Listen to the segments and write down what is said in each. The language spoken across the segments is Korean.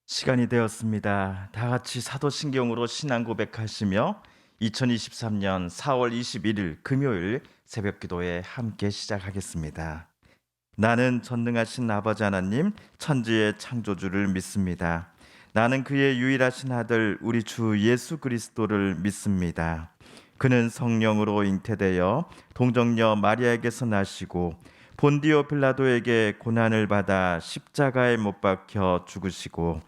시간이 되었습니다. 다 같이 사도신경으로 신앙 고백하시며 2023년 4월 21일 금요일 새벽 기도에 함께 시작하겠습니다. 나는 전능하신 아버지 하나님, 천지의 창조주를 믿습니다. 나는 그의 유일하신 아들 우리 주 예수 그리스도를 믿습니다. 그는 성령으로 잉태되어 동정녀 마리아에게서 나시고 본디오 빌라도에게 고난을 받아 십자가에 못 박혀 죽으시고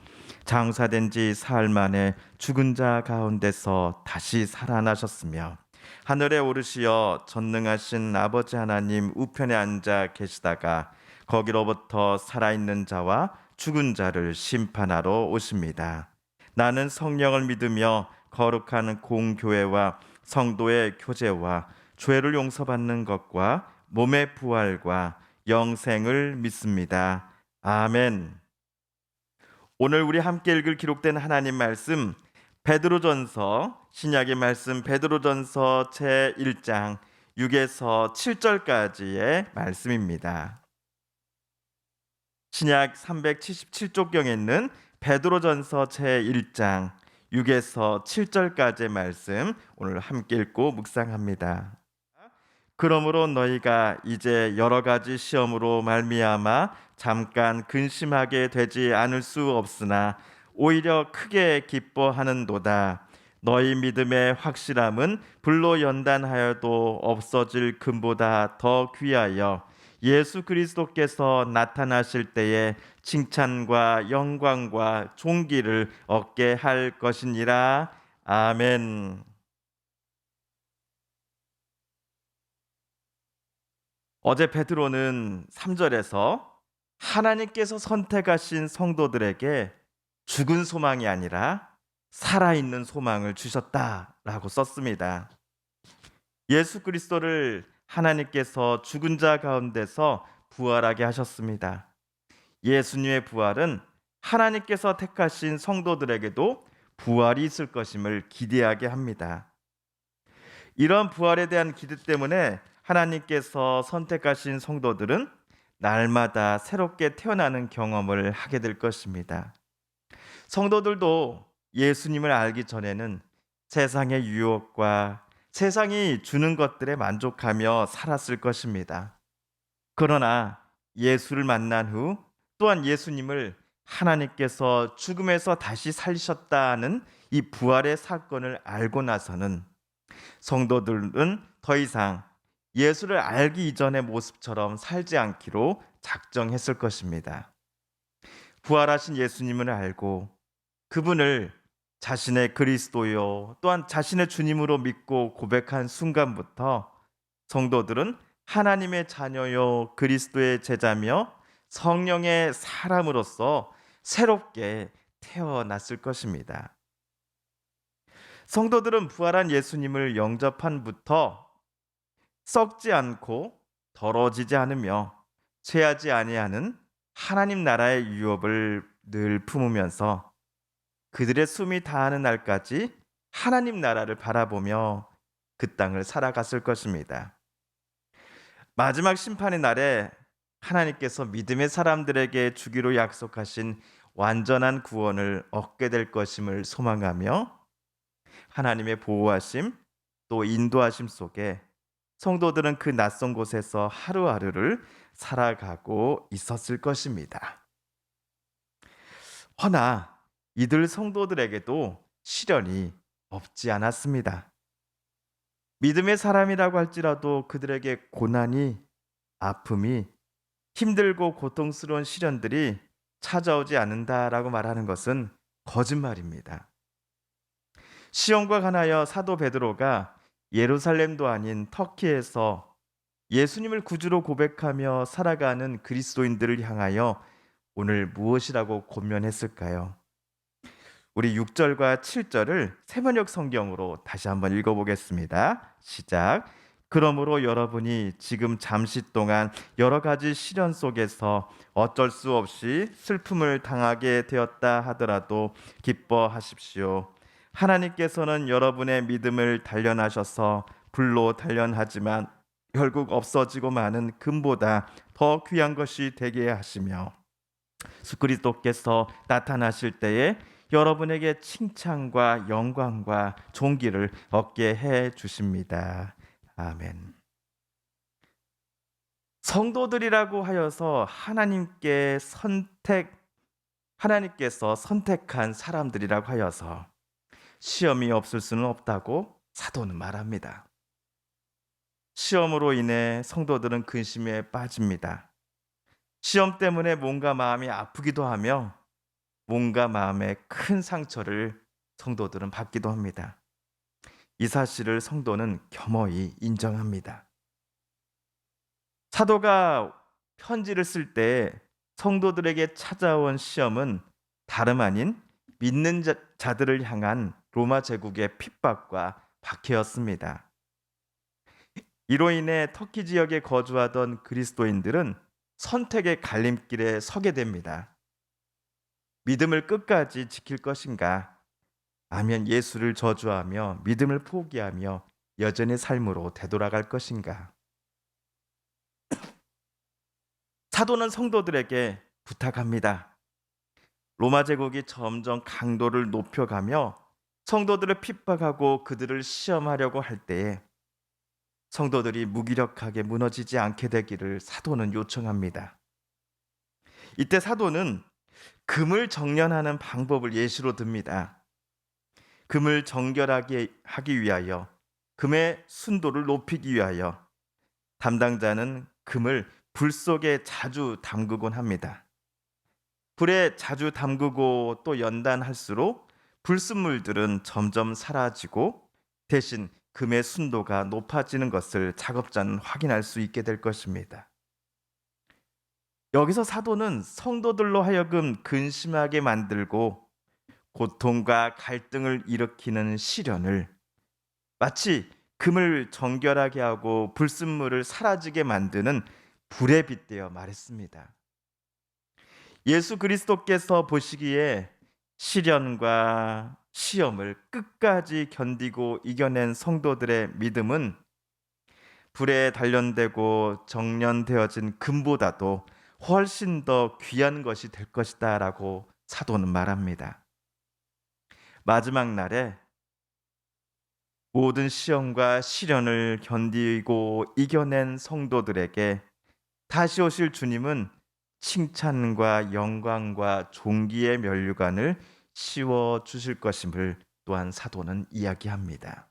장사된 지 사흘 만에 죽은 자 가운데서 다시 살아나셨으며 하늘에 오르시어 전능하신 아버지 하나님 우편에 앉아 계시다가 거기로부터 살아있는 자와 죽은 자를 심판하러 오십니다. 나는 성령을 믿으며 거룩한 공교회와 성도의 교제와 죄를 용서받는 것과 몸의 부활과 영생을 믿습니다. 아멘. 오늘 우리 함께 읽을 기록된 하나님 말씀 베드로전서 신약의 말씀 베드로전서 제1장 6에서 7절까지의 말씀입니다. 신약 377쪽경에 있는 베드로전서 제1장 6에서 7절까지의 말씀 오늘 함께 읽고 묵상합니다. 그러므로 너희가 이제 여러 가지 시험으로 말미암아 잠깐 근심하게 되지 않을 수 없으나 오히려 크게 기뻐하는도다. 너희 믿음의 확실함은 불로 연단하여도 없어질 금보다 더 귀하여 예수 그리스도께서 나타나실 때에 칭찬과 영광과 존귀를 얻게 할 것이니라. 아멘. 어제 베드로는 3절에서 하나님께서 선택하신 성도들에게 죽은 소망이 아니라 살아있는 소망을 주셨다라고 썼습니다. 예수 그리스도를 하나님께서 죽은 자 가운데서 부활하게 하셨습니다. 예수님의 부활은 하나님께서 택하신 성도들에게도 부활이 있을 것임을 기대하게 합니다. 이런 부활에 대한 기대 때문에 하나님께서 선택하신 성도들은 날마다 새롭게 태어나는 경험을 하게 될 것입니다. 성도들도 예수님을 알기 전에는 세상의 유혹과 세상이 주는 것들에 만족하며 살았을 것입니다. 그러나 예수를 만난 후 또한 예수님을 하나님께서 죽음에서 다시 살리셨다는 이 부활의 사건을 알고 나서는 성도들은 더 이상 예수를 알기 이전의 모습처럼 살지 않기로 작정했을 것입니다. 부활하신 예수님을 알고 그분을 자신의 그리스도요 또한 자신의 주님으로 믿고 고백한 순간부터 성도들은 하나님의 자녀요 그리스도의 제자며 성령의 사람으로서 새롭게 태어났을 것입니다. 성도들은 부활한 예수님을 영접한부터 썩지 않고 더러지지 않으며 쇠하지 아니하는 하나님 나라의 유업을 늘 품으면서 그들의 숨이 다하는 날까지 하나님 나라를 바라보며 그 땅을 살아갔을 것입니다. 마지막 심판의 날에 하나님께서 믿음의 사람들에게 주기로 약속하신 완전한 구원을 얻게 될 것임을 소망하며 하나님의 보호하심 또 인도하심 속에 성도들은 그 낯선 곳에서 하루하루를 살아가고 있었을 것입니다. 허나 이들 성도들에게도 시련이 없지 않았습니다. 믿음의 사람이라고 할지라도 그들에게 고난이, 아픔이, 힘들고 고통스러운 시련들이 찾아오지 않는다라고 말하는 것은 거짓말입니다. 시험과 관하여 사도 베드로가 예루살렘도 아닌 터키에서 예수님을 구주로 고백하며 살아가는 그리스도인들을 향하여 오늘 무엇이라고 권면했을까요? 우리 6절과 7절을 세번역 성경으로 다시 한번 읽어보겠습니다. 시작. 그러므로 여러분이 지금 잠시 동안 여러 가지 시련 속에서 어쩔 수 없이 슬픔을 당하게 되었다 하더라도 기뻐하십시오. 하나님께서는 여러분의 믿음을 단련하셔서 불로 단련하지만 결국 없어지고 마는 금보다 더 귀한 것이 되게 하시며 예수 그리스도께서 나타나실 때에 여러분에게 칭찬과 영광과 존귀를 얻게 해 주십니다. 아멘. 성도들이라고 하여서 하나님께서 선택한 사람들이라고 하여서 시험이 없을 수는 없다고 사도는 말합니다. 시험으로 인해 성도들은 근심에 빠집니다. 시험 때문에 몸과 마음이 아프기도 하며 몸과 마음에 큰 상처를 성도들은 받기도 합니다. 이 사실을 성도는 겸허히 인정합니다. 사도가 편지를 쓸 때 성도들에게 찾아온 시험은 다름 아닌 믿는 자들을 향한 로마 제국의 핍박과 박해였습니다. 이로 인해 터키 지역에 거주하던 그리스도인들은 선택의 갈림길에 서게 됩니다. 믿음을 끝까지 지킬 것인가? 아니면 예수를 저주하며 믿음을 포기하며 여전히 삶으로 되돌아갈 것인가? 사도는 성도들에게 부탁합니다. 로마 제국이 점점 강도를 높여가며 성도들을 핍박하고 그들을 시험하려고 할 때에 성도들이 무기력하게 무너지지 않게 되기를 사도는 요청합니다. 이때 사도는 금을 정련하는 방법을 예시로 듭니다. 금을 정결하게 하기 위하여, 금의 순도를 높이기 위하여 담당자는 금을 불 속에 자주 담그곤 합니다. 불에 자주 담그고 또 연단할수록 불순물들은 점점 사라지고 대신 금의 순도가 높아지는 것을 작업자는 확인할 수 있게 될 것입니다. 여기서 사도는 성도들로 하여금 근심하게 만들고 고통과 갈등을 일으키는 시련을 마치 금을 정결하게 하고 불순물을 사라지게 만드는 불에 빗대어 말했습니다. 예수 그리스도께서 보시기에 시련과 시험을 끝까지 견디고 이겨낸 성도들의 믿음은 불에 단련되고 정련되어진 금보다도 훨씬 더 귀한 것이 될 것이다 라고 사도는 말합니다. 마지막 날에 모든 시험과 시련을 견디고 이겨낸 성도들에게 다시 오실 주님은 칭찬과 영광과 존귀의 면류관을 씌워 주실 것임을 또한 사도는 이야기합니다.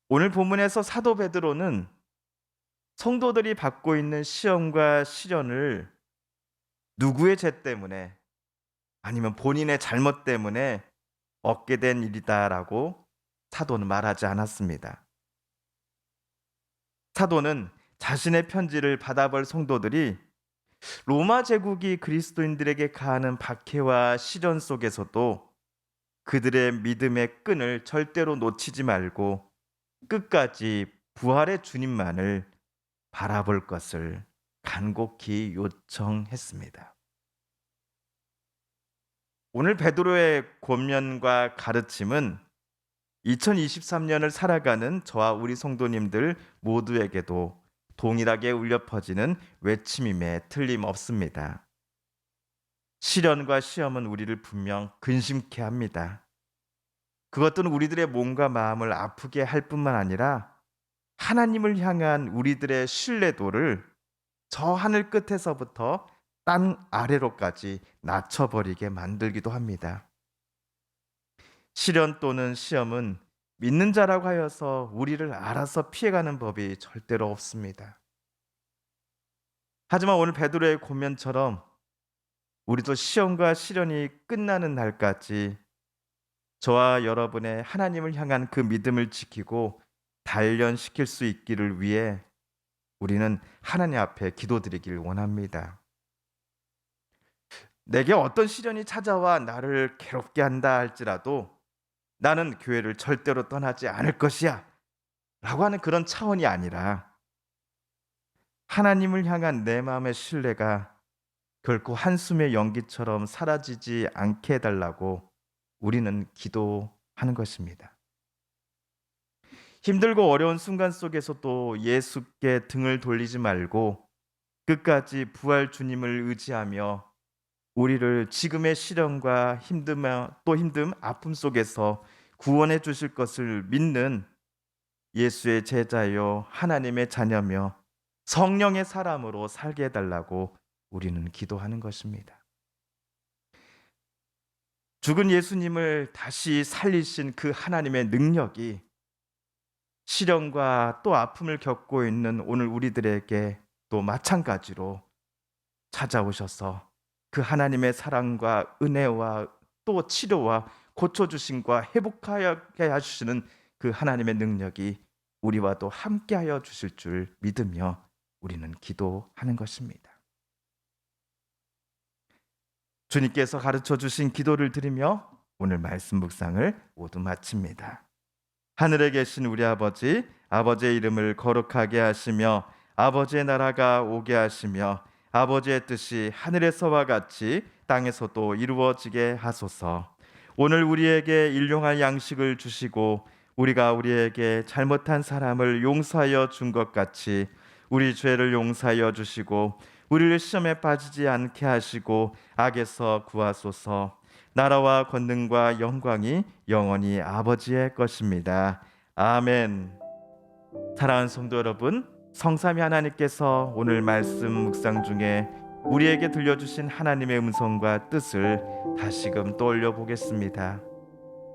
오늘 본문에서 사도 베드로는 성도들이 받고 있는 시험과 시련을 누구의 죄 때문에 아니면 본인의 잘못 때문에 얻게 된 일이다라고 사도는 말하지 않았습니다. 사도는 자신의 편지를 받아볼 성도들이 로마 제국이 그리스도인들에게 가하는 박해와 시련 속에서도 그들의 믿음의 끈을 절대로 놓치지 말고 끝까지 부활의 주님만을 바라볼 것을 간곡히 요청했습니다. 오늘 베드로의 권면과 가르침은 2023년을 살아가는 저와 우리 성도님들 모두에게도 동일하게 울려 퍼지는 외침임에 틀림없습니다. 시련과 시험은 우리를 분명 근심케 합니다. 그것들은 우리들의 몸과 마음을 아프게 할 뿐만 아니라 하나님을 향한 우리들의 신뢰도를 저 하늘 끝에서부터 땅 아래로까지 낮춰버리게 만들기도 합니다. 시련 또는 시험은 믿는 자라고 하여서 우리를 알아서 피해가는 법이 절대로 없습니다. 하지만 오늘 베드로의 권면처럼 우리도 시험과 시련이 끝나는 날까지 저와 여러분의 하나님을 향한 그 믿음을 지키고 단련시킬 수 있기를 위해 우리는 하나님 앞에 기도드리길 원합니다. 내게 어떤 시련이 찾아와 나를 괴롭게 한다 할지라도 나는 교회를 절대로 떠나지 않을 것이야 라고 하는 그런 차원이 아니라 하나님을 향한 내 마음의 신뢰가 결코 한숨의 연기처럼 사라지지 않게 해달라고 우리는 기도하는 것입니다. 힘들고 어려운 순간 속에서도 예수께 등을 돌리지 말고 끝까지 부활 주님을 의지하며 우리를 지금의 시련과 힘듦, 아픔 속에서 구원해 주실 것을 믿는 예수의 제자요 하나님의 자녀며 성령의 사람으로 살게 해달라고 우리는 기도하는 것입니다. 죽은 예수님을 다시 살리신 그 하나님의 능력이 시련과 또 아픔을 겪고 있는 오늘 우리들에게 또 마찬가지로 찾아오셔서 그 하나님의 사랑과 은혜와 또 치료와 고쳐주심과 회복하게 하시는 그 하나님의 능력이 우리와도 함께하여 주실 줄 믿으며 우리는 기도하는 것입니다. 주님께서 가르쳐 주신 기도를 드리며 오늘 말씀 묵상을 모두 마칩니다. 하늘에 계신 우리 아버지, 아버지의 이름을 거룩하게 하시며 아버지의 나라가 오게 하시며 아버지의 뜻이 하늘에서와 같이 땅에서도 이루어지게 하소서. 오늘 우리에게 일용할 양식을 주시고 우리가 우리에게 잘못한 사람을 용서하여 준 것 같이 우리 죄를 용서하여 주시고 우리를 시험에 빠지지 않게 하시고 악에서 구하소서. 나라와 권능과 영광이 영원히 아버지의 것입니다. 아멘. 사랑하는 성도 여러분, 성삼위 하나님께서 오늘 말씀 묵상 중에 우리에게 들려주신 하나님의 음성과 뜻을 다시금 떠올려 보겠습니다.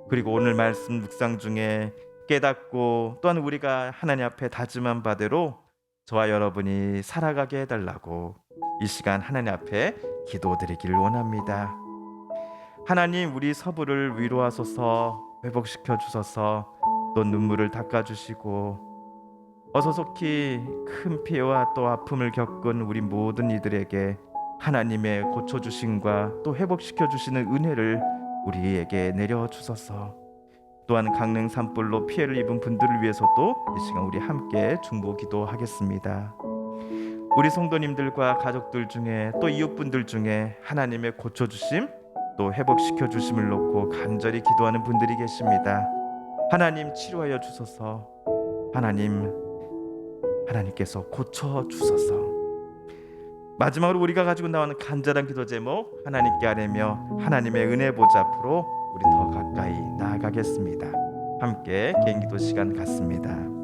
그리고 오늘 말씀 묵상 중에 깨닫고 또한 우리가 하나님 앞에 다짐한 바대로 저와 여러분이 살아가게 해달라고 이 시간 하나님 앞에 기도드리길 원합니다. 하나님, 우리 서부를 위로하소서, 회복시켜 주소서, 또 눈물을 닦아주시고 어서 속히 큰 피해와 또 아픔을 겪은 우리 모든 이들에게 하나님의 고쳐주심과 또 회복시켜주시는 은혜를 우리에게 내려주소서. 또한 강릉 산불로 피해를 입은 분들을 위해서도 이 시간 우리 함께 중보 기도하겠습니다. 우리 성도님들과 가족들 중에 또 이웃분들 중에 하나님의 고쳐주심 또 회복시켜주심을 놓고 간절히 기도하는 분들이 계십니다. 하나님 치료하여 주소서. 하나님께서 고쳐주소서. 마지막으로 우리가 가지고 나오는 간절한 기도 제목 하나님께 아뢰며 하나님의 은혜 보좌 앞으로 우리 더 가까이 나아가겠습니다. 함께 개인기도 시간 갖습니다.